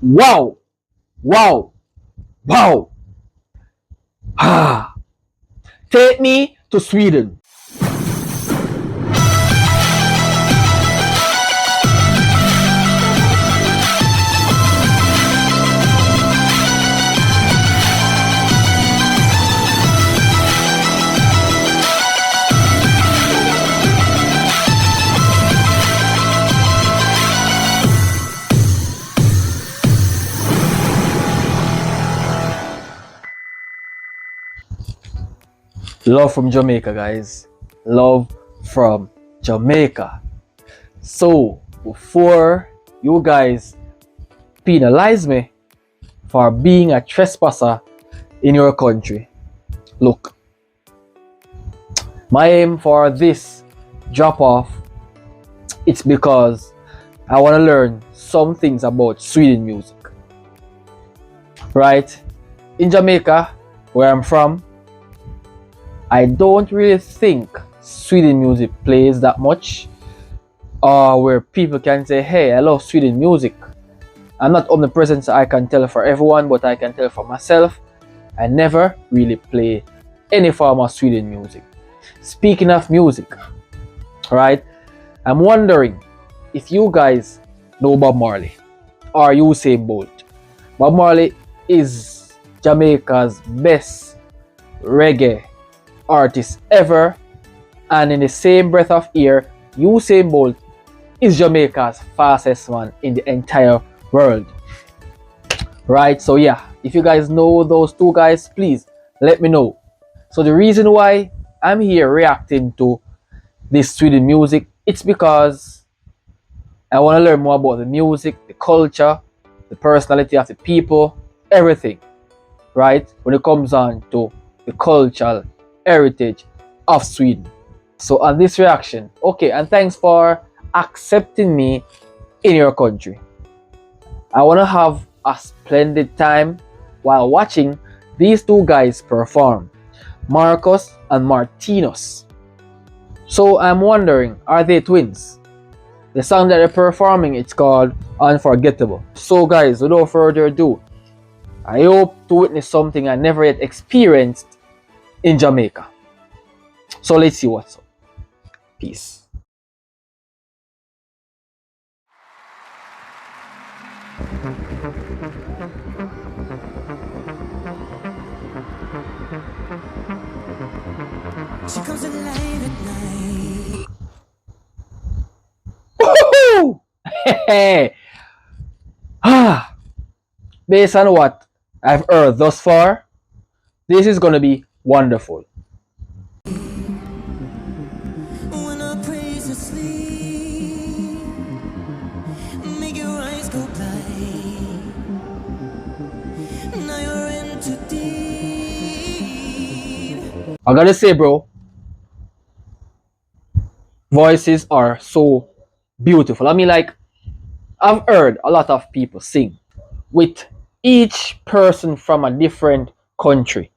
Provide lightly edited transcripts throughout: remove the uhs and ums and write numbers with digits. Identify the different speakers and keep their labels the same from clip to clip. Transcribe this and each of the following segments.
Speaker 1: Wow! Wow! Wow! Ah! Take me to Sweden. Love from Jamaica, guys. Love from Jamaica. So, before you guys penalize me for being a trespasser in your country, look, my aim for this drop off, it's because I want to learn some things about Sweden music. Right? In Jamaica, where I'm from, I don't really think Sweden music plays that much, or where people can say, hey, I love Sweden music. I'm not omnipresent, so I can tell for everyone, but I can tell for myself. I never really play any form of Sweden music. Speaking of music, right, I'm wondering if you guys know Bob Marley or Usain Bolt. Bob Marley is Jamaica's best reggae artist ever, and in the same breath of air, Usain Bolt is Jamaica's fastest man in the entire world. Right? So yeah, if you guys know those two guys, please let me know. So the reason why I'm here reacting to this Sweden music, it's because I want to learn more about the music, the culture, the personality of the people, everything. Right? When it comes on to the cultural heritage of Sweden. So on this reaction, okay, and thanks for accepting me in your country. I want to have a splendid time while watching these two guys perform, Marcus and Martinus. So I'm wondering, are they twins? The song that they're performing, it's called Unforgettable. So guys, without further ado, I hope to witness something I never yet experienced in Jamaica. So let's see what's up. Peace. She comes alive at night. Woohoo! Hey! Based on what I've heard thus far, this is gonna be wonderful. When I praise asleep, make your eyes go blind. Now you're in too deep. I gotta say, bro, voices are so beautiful. I mean, like, I've heard a lot of people sing with each person from a different country,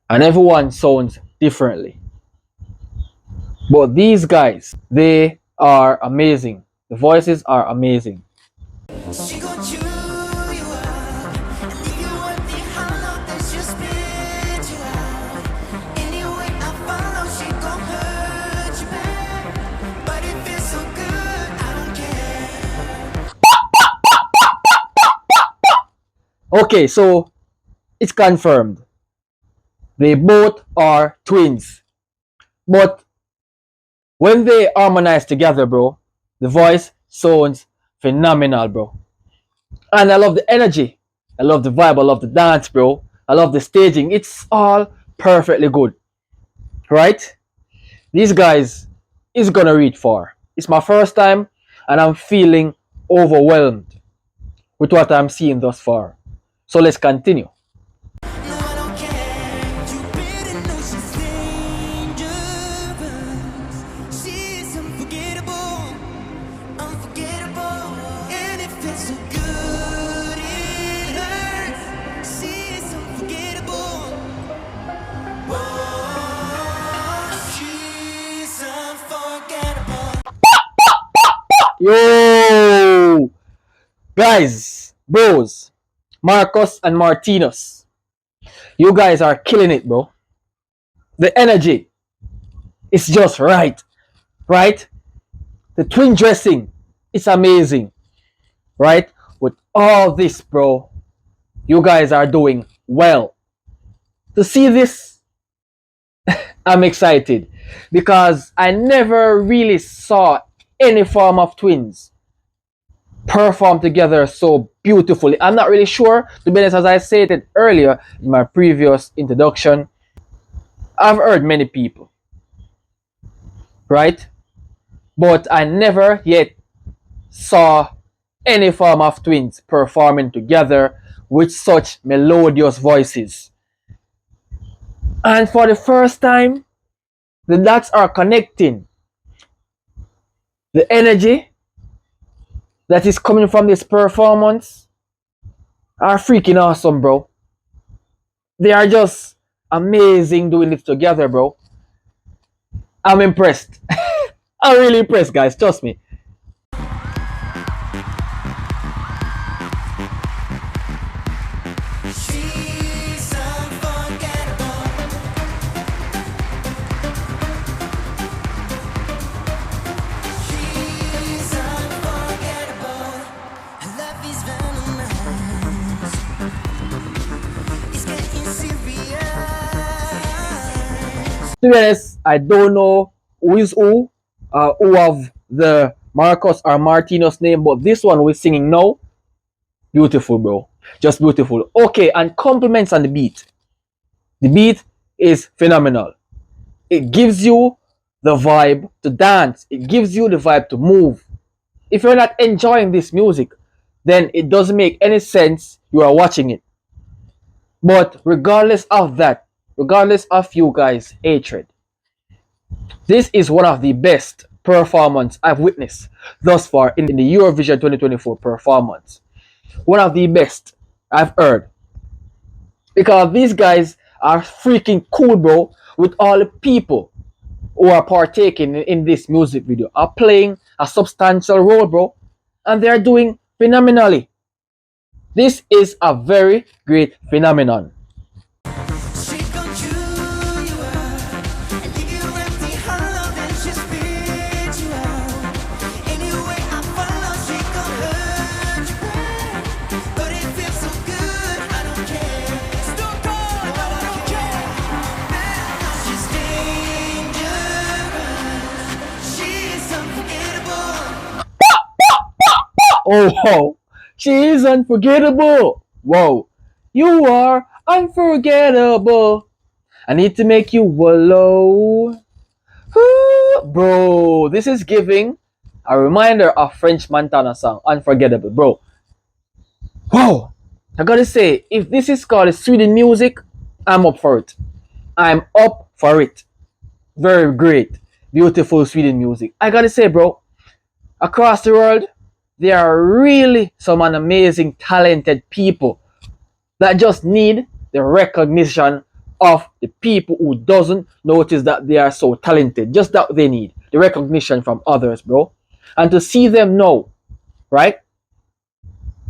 Speaker 1: and everyone sounds differently. But these guys, they are amazing. The voices are amazing. She gon' chew you up, and leave you empty hollow, then she'll spit you out. Anyway, I follow, she gon' hurt you back. But it feels so good, I don't care. Okay, so it's confirmed. They both are twins. But when they harmonize together, bro, the voice sounds phenomenal, bro. And I love the energy. I love the vibe. I love the dance, bro. I love the staging. It's all perfectly good. Right? These guys is gonna reach far. It's my first time and I'm feeling overwhelmed with what I'm seeing thus far. So let's continue. Yo, guys, Bros, Marcus and Martinus, you guys are killing it, bro. The energy is just right, right? The twin dressing, it's amazing, right? With all this, bro, you guys are doing well. To see this, I'm excited because I never really saw any form of twins perform together so beautifully. I'm not really sure, to be honest, as I stated earlier in my previous introduction, I've heard many people, right? But I never yet saw any form of twins performing together with such melodious voices. And for the first time, the dots are connecting. The energy that is coming from this performance are freaking awesome, bro. They are just amazing doing it together, bro. I'm impressed. I'm really impressed, guys. Trust me.
Speaker 2: She's unforgettable. She's unforgettable. Her love is venomous. It's getting serious.
Speaker 1: To be honest, I don't know who is who of the Marcus or Martinus name, but this one we're singing now, beautiful, bro. Just beautiful. Okay, and compliments on the beat. The beat is phenomenal. It gives you the vibe to dance. It gives you the vibe to move. If you're not enjoying this music, then it doesn't make any sense you are watching it. But regardless of that, regardless of you guys' hatred, this is one of the best performance I've witnessed thus far in the Eurovision 2024 performance. One of the best I've heard. Because these guys are freaking cool, bro, with all the people who are partaking in this music video are playing a substantial role, bro, and they're doing phenomenally. This is a very great phenomenon.
Speaker 2: She gon' chew you out and leave you empty, hollow, then she spit you out. Anyway, I follow, she gon' hurt you bad. But it feels so good, I don't care. Still gone, I don't care. She's dangerous. She's unforgettable.
Speaker 1: Oh, wow. She is unforgettable. Whoa. You are unforgettable. I need to make you wallow. Bro, this is giving a reminder of French Montana song, Unforgettable, bro. Whoa. I gotta say, if this is called Sweden music, I'm up for it. I'm up for it. Very great. Beautiful Sweden music. I gotta say, bro, across the world, there are really some amazing, talented people that just need the recognition of the people who doesn't notice that they are so talented. Just that they need the recognition from others, bro. And to see them know, right?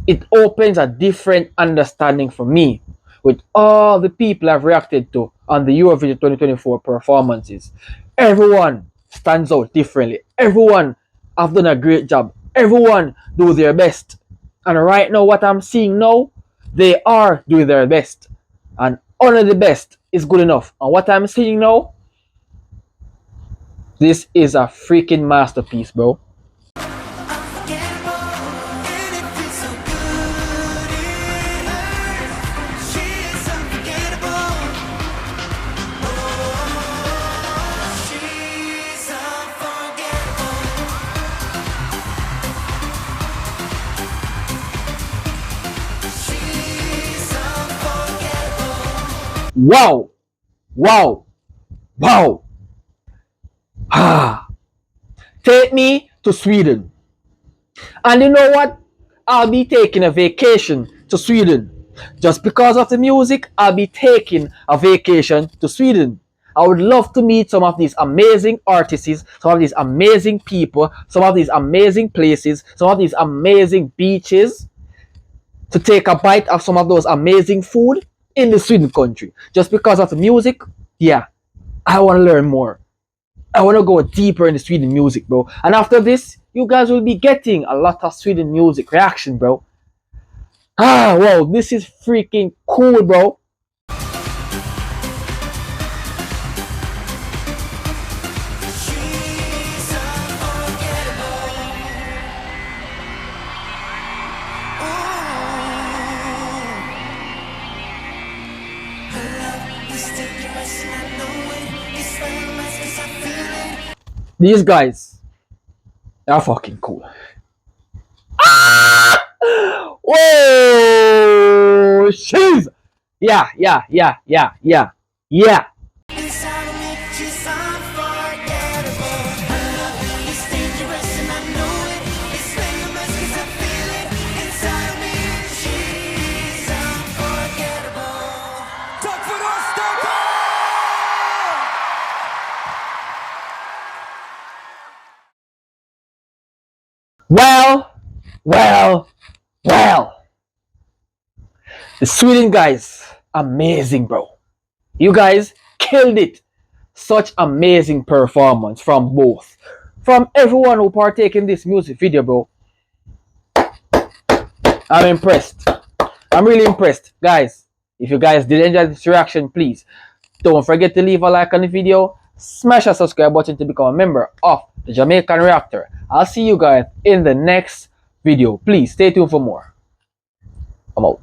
Speaker 1: It opens a different understanding for me with all the people I've reacted to on the Eurovision 2024 performances. Everyone stands out differently. Everyone have done a great job. Everyone do their best. And right now, what I'm seeing now, they are doing their best. And only the best is good enough. And what I'm seeing now, this is a freaking masterpiece, bro.
Speaker 2: Unforgettable. And it feels so good, it hurts. She's unforgettable. Oh, she's unforgettable. She's unforgettable.
Speaker 1: Wow! Wow! Wow! Ah! Take me to Sweden. And you know what? I'll be taking a vacation to Sweden. Just because of the music, I'll be taking a vacation to Sweden. I would love to meet some of these amazing artists, some of these amazing people, some of these amazing places, some of these amazing beaches. to take a bite of some of those amazing food in the Sweden country. Just because of the music, yeah, I want to learn more. I want to go deeper in the Sweden music, bro. And after this, you guys will be getting a lot of Sweden music reaction, bro. Ah, wow, this is freaking cool, bro.
Speaker 2: She's unforgettable. Ooh. Her love is dangerous and I know it. It's venomous 'cause I feel it.
Speaker 1: These guys are fucking cool. Whoa, she's yeah, yeah, yeah, yeah, yeah, yeah.
Speaker 2: Inside of me, she's unforgettable. Her love is dangerous and I know it. It's venomous 'cause I feel it. Inside of me, she's unforgettable. Talk for us, talk.
Speaker 1: Well, well, well. The Sweden guys, amazing, bro. You guys killed it. Such amazing performance from both. From everyone who partake in this music video, bro. I'm impressed. I'm really impressed. Guys, if you guys did enjoy this reaction, please don't forget to leave a like on the video. Smash a subscribe button to become a member of the Jamaican Reactor. I'll see you guys in the next video. Please stay tuned for more. I'm out.